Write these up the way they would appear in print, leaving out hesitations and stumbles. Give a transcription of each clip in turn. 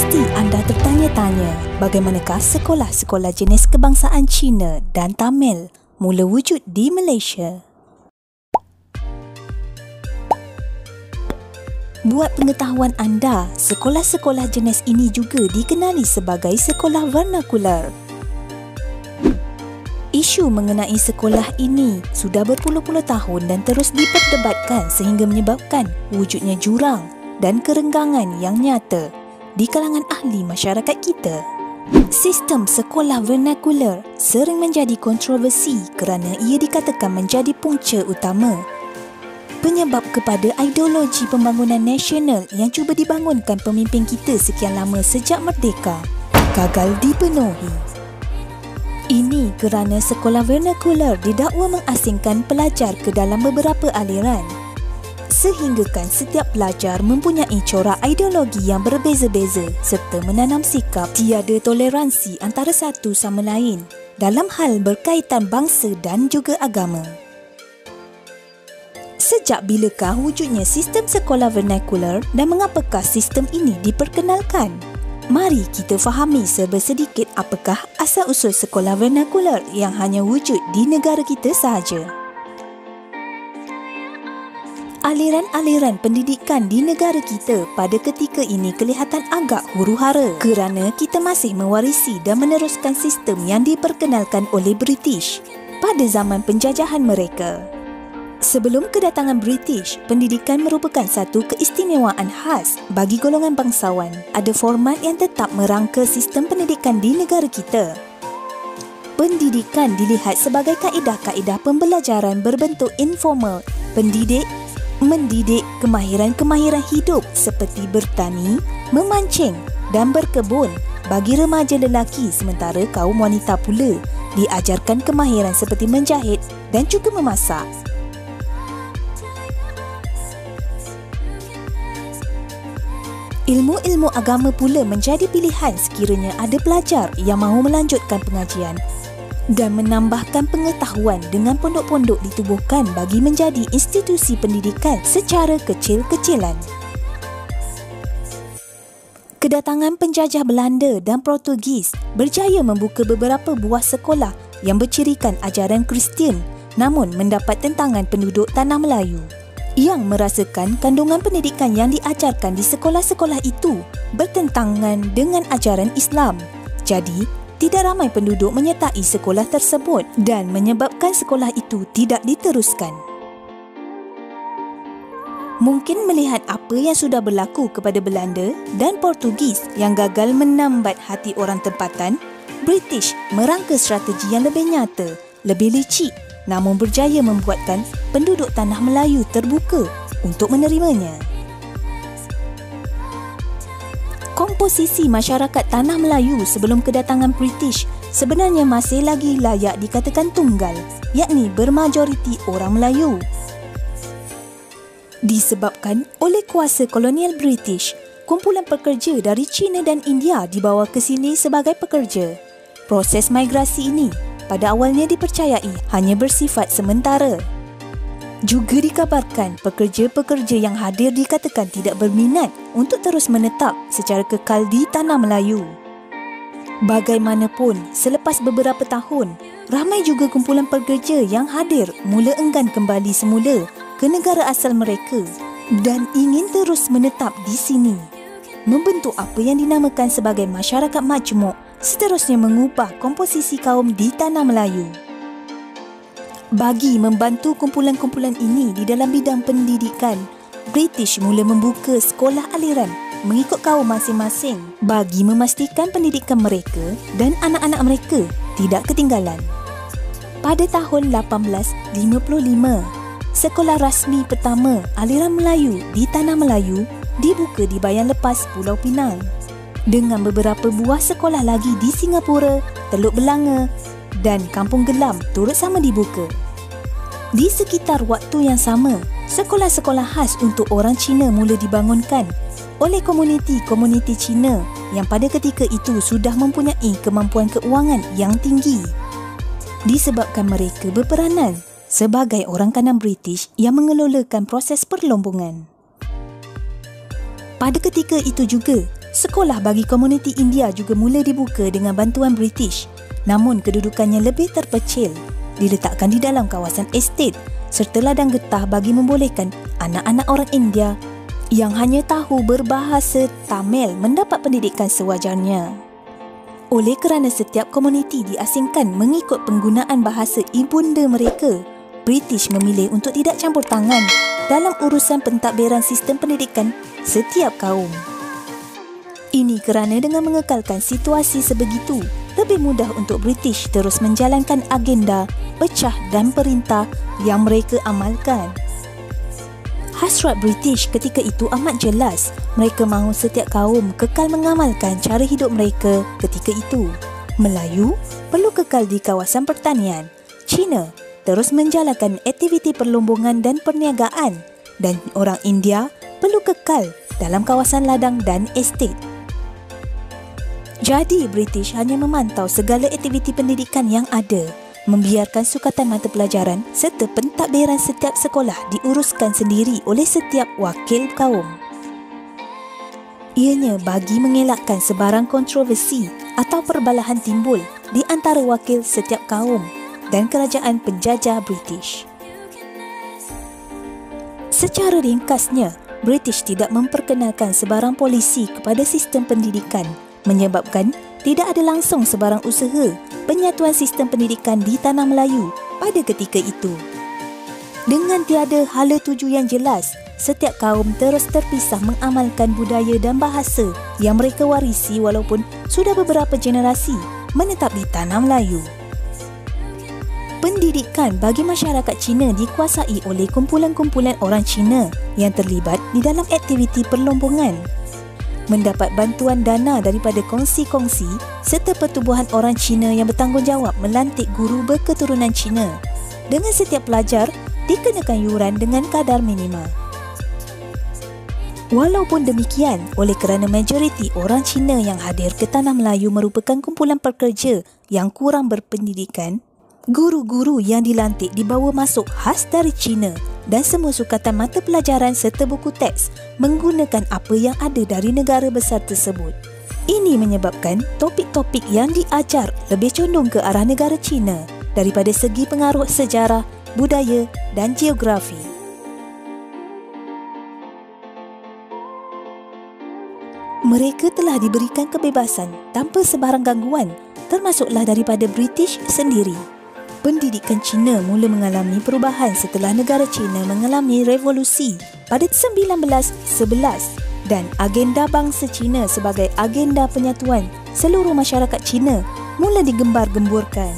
Pasti anda tertanya-tanya bagaimanakah sekolah-sekolah jenis kebangsaan Cina dan Tamil mula wujud di Malaysia. Buat pengetahuan anda, sekolah-sekolah jenis ini juga dikenali sebagai sekolah vernakular. Isu mengenai sekolah ini sudah berpuluh-puluh tahun dan terus diperdebatkan sehingga menyebabkan wujudnya jurang dan kerenggangan yang nyata di kalangan ahli masyarakat kita. Sistem sekolah vernakular sering menjadi kontroversi kerana ia dikatakan menjadi punca utama penyebab kepada ideologi pembangunan nasional yang cuba dibangunkan pemimpin kita sekian lama sejak merdeka gagal dipenuhi. Ini kerana sekolah vernakular didakwa mengasingkan pelajar ke dalam beberapa aliran, sehinggakan setiap pelajar mempunyai corak ideologi yang berbeza-beza serta menanam sikap tiada toleransi antara satu sama lain dalam hal berkaitan bangsa dan juga agama. Sejak bilakah wujudnya sistem sekolah vernakular dan mengapakah sistem ini diperkenalkan? Mari kita fahami serba sedikit apakah asal-usul sekolah vernakular yang hanya wujud di negara kita sahaja. Aliran-aliran pendidikan di negara kita pada ketika ini kelihatan agak huru-hara kerana kita masih mewarisi dan meneruskan sistem yang diperkenalkan oleh British pada zaman penjajahan mereka. Sebelum kedatangan British, pendidikan merupakan satu keistimewaan khas bagi golongan bangsawan. Ada format yang tetap merangka sistem pendidikan di negara kita. Pendidikan dilihat sebagai kaedah-kaedah pembelajaran berbentuk informal, mendidik kemahiran-kemahiran hidup seperti bertani, memancing dan berkebun bagi remaja lelaki, sementara kaum wanita pula diajarkan kemahiran seperti menjahit dan juga memasak. Ilmu-ilmu agama pula menjadi pilihan sekiranya ada pelajar yang mahu melanjutkan pengajian dan menambahkan pengetahuan dengan pondok-pondok ditubuhkan bagi menjadi institusi pendidikan secara kecil-kecilan. Kedatangan penjajah Belanda dan Portugis berjaya membuka beberapa buah sekolah yang bercirikan ajaran Kristian namun mendapat tentangan penduduk Tanah Melayu yang merasakan kandungan pendidikan yang diajarkan di sekolah-sekolah itu bertentangan dengan ajaran Islam. Jadi, tidak ramai penduduk menyertai sekolah tersebut dan menyebabkan sekolah itu tidak diteruskan. Mungkin melihat apa yang sudah berlaku kepada Belanda dan Portugis yang gagal menambat hati orang tempatan, British merangka strategi yang lebih nyata, lebih licik namun berjaya membuatkan penduduk Tanah Melayu terbuka untuk menerimanya. Komposisi masyarakat Tanah Melayu sebelum kedatangan British sebenarnya masih lagi layak dikatakan tunggal, yakni bermajoriti orang Melayu. Disebabkan oleh kuasa kolonial British, kumpulan pekerja dari China dan India dibawa ke sini sebagai pekerja. Proses migrasi ini pada awalnya dipercayai hanya bersifat sementara. Juga dikabarkan pekerja-pekerja yang hadir dikatakan tidak berminat untuk terus menetap secara kekal di Tanah Melayu. Bagaimanapun, selepas beberapa tahun, ramai juga kumpulan pekerja yang hadir mula enggan kembali semula ke negara asal mereka dan ingin terus menetap di sini, membentuk apa yang dinamakan sebagai masyarakat majmuk, seterusnya mengubah komposisi kaum di Tanah Melayu. Bagi membantu kumpulan-kumpulan ini di dalam bidang pendidikan, British mula membuka sekolah aliran mengikut kaum masing-masing bagi memastikan pendidikan mereka dan anak-anak mereka tidak ketinggalan. Pada tahun 1855, sekolah rasmi pertama aliran Melayu di Tanah Melayu dibuka di Bayan Lepas, Pulau Pinang, dengan beberapa buah sekolah lagi di Singapura, Teluk Belanga dan Kampung Gelam turut sama dibuka. Di sekitar waktu yang sama, sekolah-sekolah khas untuk orang Cina mula dibangunkan oleh komuniti-komuniti Cina yang pada ketika itu sudah mempunyai kemampuan keuangan yang tinggi, disebabkan mereka berperanan sebagai orang kanan British yang mengelolakan proses perlombongan. Pada ketika itu juga, Sekolah bagi komuniti India juga mula dibuka dengan bantuan British, namun kedudukannya lebih terpecil, diletakkan di dalam kawasan estet serta ladang getah bagi membolehkan anak-anak orang India yang hanya tahu berbahasa Tamil mendapat pendidikan sewajarnya. Oleh kerana setiap komuniti diasingkan mengikut penggunaan bahasa ibunda mereka, British memilih untuk tidak campur tangan dalam urusan pentadbiran sistem pendidikan setiap kaum. Ini kerana dengan mengekalkan situasi sebegitu, lebih mudah untuk British terus menjalankan agenda pecah dan perintah yang mereka amalkan. Hasrat British ketika itu amat jelas. Mereka mahu setiap kaum kekal mengamalkan cara hidup mereka ketika itu. Melayu perlu kekal di kawasan pertanian. Cina terus menjalankan aktiviti perlombongan dan perniagaan. Dan orang India perlu kekal dalam kawasan ladang dan estet. Jadi British hanya memantau segala aktiviti pendidikan yang ada, membiarkan sukatan mata pelajaran serta pentadbiran setiap sekolah diuruskan sendiri oleh setiap wakil kaum. Ianya bagi mengelakkan sebarang kontroversi atau perbalahan timbul di antara wakil setiap kaum dan kerajaan penjajah British. Secara ringkasnya, British tidak memperkenalkan sebarang polisi kepada sistem pendidikan, menyebabkan tidak ada langsung sebarang usaha penyatuan sistem pendidikan di Tanah Melayu pada ketika itu. Dengan tiada hala tuju yang jelas, setiap kaum terus terpisah mengamalkan budaya dan bahasa yang mereka warisi walaupun sudah beberapa generasi menetap di Tanah Melayu. Pendidikan bagi masyarakat Cina dikuasai oleh kumpulan-kumpulan orang Cina yang terlibat di dalam aktiviti perlombongan. Mendapat bantuan dana daripada kongsi-kongsi serta pertubuhan orang Cina yang bertanggungjawab melantik guru berketurunan Cina. Dengan setiap pelajar dikenakan yuran dengan kadar minima. Walaupun demikian, oleh kerana majoriti orang Cina yang hadir ke Tanah Melayu merupakan kumpulan pekerja yang kurang berpendidikan, guru-guru yang dilantik dibawa masuk khas dari Cina dan semua sukatan mata pelajaran serta buku teks menggunakan apa yang ada dari negara besar tersebut. Ini menyebabkan topik-topik yang diajar lebih condong ke arah negara Cina daripada segi pengaruh sejarah, budaya dan geografi. Mereka telah diberikan kebebasan tanpa sebarang gangguan, termasuklah daripada British sendiri. Pendidikan Cina mula mengalami perubahan setelah negara Cina mengalami revolusi pada 1911 dan agenda bangsa Cina sebagai agenda penyatuan seluruh masyarakat Cina mula digembar-gemburkan.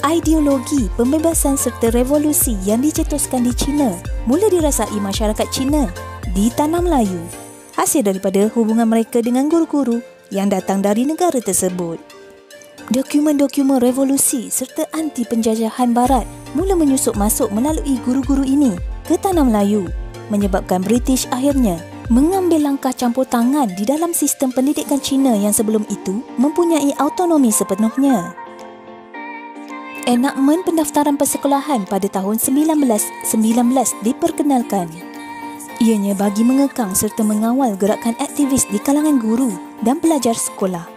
Ideologi pembebasan serta revolusi yang dicetuskan di Cina mula dirasai masyarakat Cina di Tanah Melayu, hasil daripada hubungan mereka dengan guru-guru yang datang dari negara tersebut. Dokumen-dokumen revolusi serta anti penjajahan barat mula menyusup masuk melalui guru-guru ini ke Tanah Melayu, menyebabkan British akhirnya mengambil langkah campur tangan di dalam sistem pendidikan Cina yang sebelum itu mempunyai autonomi sepenuhnya. Enakmen pendaftaran persekolahan pada tahun 1919 diperkenalkan. Ianya bagi mengekang serta mengawal gerakan aktivis di kalangan guru dan pelajar sekolah.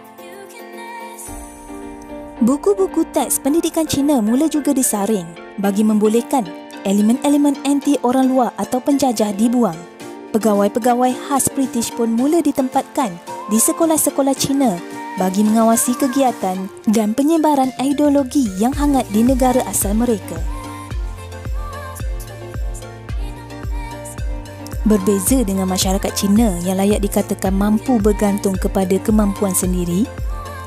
Buku-buku teks pendidikan Cina mula juga disaring bagi membolehkan elemen-elemen anti orang luar atau penjajah dibuang. Pegawai-pegawai khas British pun mula ditempatkan di sekolah-sekolah Cina bagi mengawasi kegiatan dan penyebaran ideologi yang hangat di negara asal mereka. Berbeza dengan masyarakat Cina yang layak dikatakan mampu bergantung kepada kemampuan sendiri,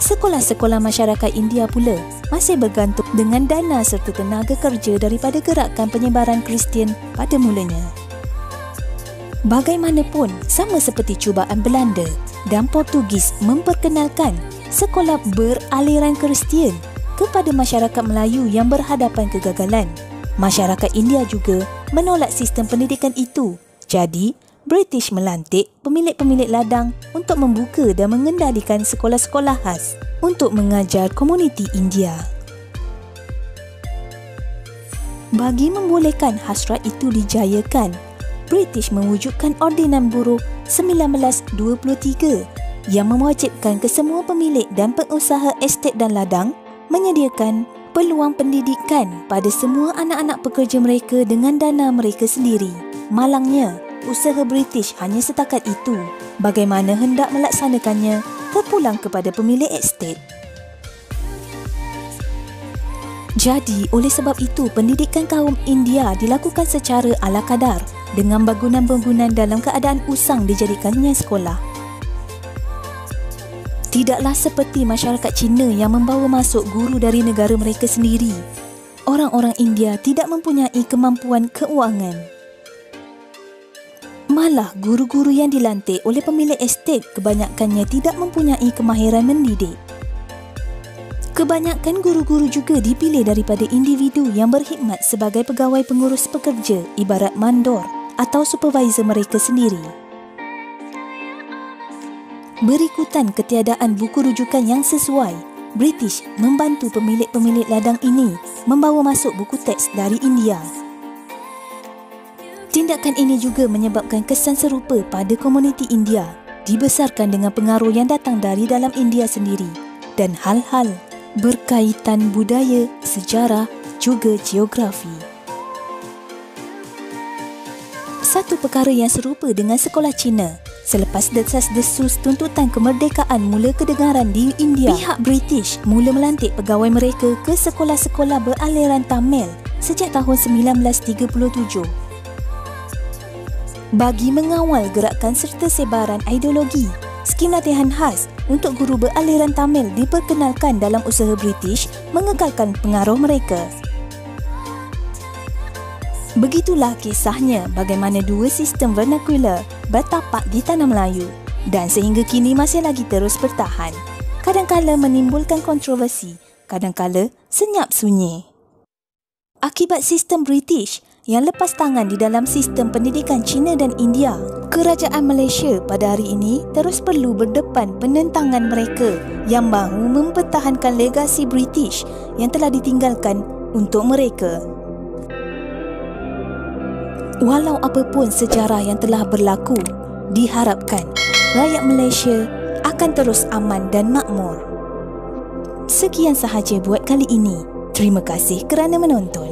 sekolah-sekolah masyarakat India pula masih bergantung dengan dana serta tenaga kerja daripada gerakan penyebaran Kristian pada mulanya. Bagaimanapun, sama seperti cubaan Belanda dan Portugis memperkenalkan sekolah beraliran Kristian kepada masyarakat Melayu yang berhadapan kegagalan, masyarakat India juga menolak sistem pendidikan itu. Jadi, British melantik pemilik-pemilik ladang untuk membuka dan mengendalikan sekolah-sekolah khas untuk mengajar komuniti India. Bagi membolehkan hasrat itu dijayakan, British mewujudkan ordinan buruh 1923 yang mewajibkan kesemua pemilik dan pengusaha estet dan ladang menyediakan peluang pendidikan pada semua anak-anak pekerja mereka dengan dana mereka sendiri. Malangnya, usaha British hanya setakat itu. Bagaimana hendak melaksanakannya terpulang kepada pemilik estet. Jadi, oleh sebab itu, pendidikan kaum India dilakukan secara ala kadar dengan bangunan-bangunan dalam keadaan usang dijadikannya sekolah. Tidaklah seperti masyarakat Cina yang membawa masuk guru dari negara mereka sendiri. Orang-orang India tidak mempunyai kemampuan keuangan. Malah, guru-guru yang dilantik oleh pemilik estet kebanyakannya tidak mempunyai kemahiran mendidik. Kebanyakan guru-guru juga dipilih daripada individu yang berkhidmat sebagai pegawai pengurus pekerja, ibarat mandor atau supervisor mereka sendiri. Berikutan ketiadaan buku rujukan yang sesuai, British membantu pemilik-pemilik ladang ini membawa masuk buku teks dari India. Tindakan ini juga menyebabkan kesan serupa pada komuniti India, dibesarkan dengan pengaruh yang datang dari dalam India sendiri dan hal-hal berkaitan budaya, sejarah, juga geografi. Satu perkara yang serupa dengan sekolah Cina, selepas desas-desus tuntutan kemerdekaan mula kedengaran di India, pihak British mula melantik pegawai mereka ke sekolah-sekolah beraliran Tamil sejak tahun 1937. Bagi mengawal gerakan serta sebaran ideologi, skim latihan khas untuk guru beraliran Tamil diperkenalkan dalam usaha British mengekalkan pengaruh mereka. Begitulah kisahnya bagaimana dua sistem vernakular bertapak di tanah Melayu dan sehingga kini masih lagi terus bertahan. Kadang-kala menimbulkan kontroversi, kadang-kala senyap sunyi. Akibat sistem British yang lepas tangan di dalam sistem pendidikan Cina dan India, kerajaan Malaysia pada hari ini terus perlu berdepan penentangan mereka yang mahu mempertahankan legasi British yang telah ditinggalkan untuk mereka. Walau apapun sejarah yang telah berlaku, diharapkan rakyat Malaysia akan terus aman dan makmur. Sekian sahaja buat kali ini. Terima kasih kerana menonton.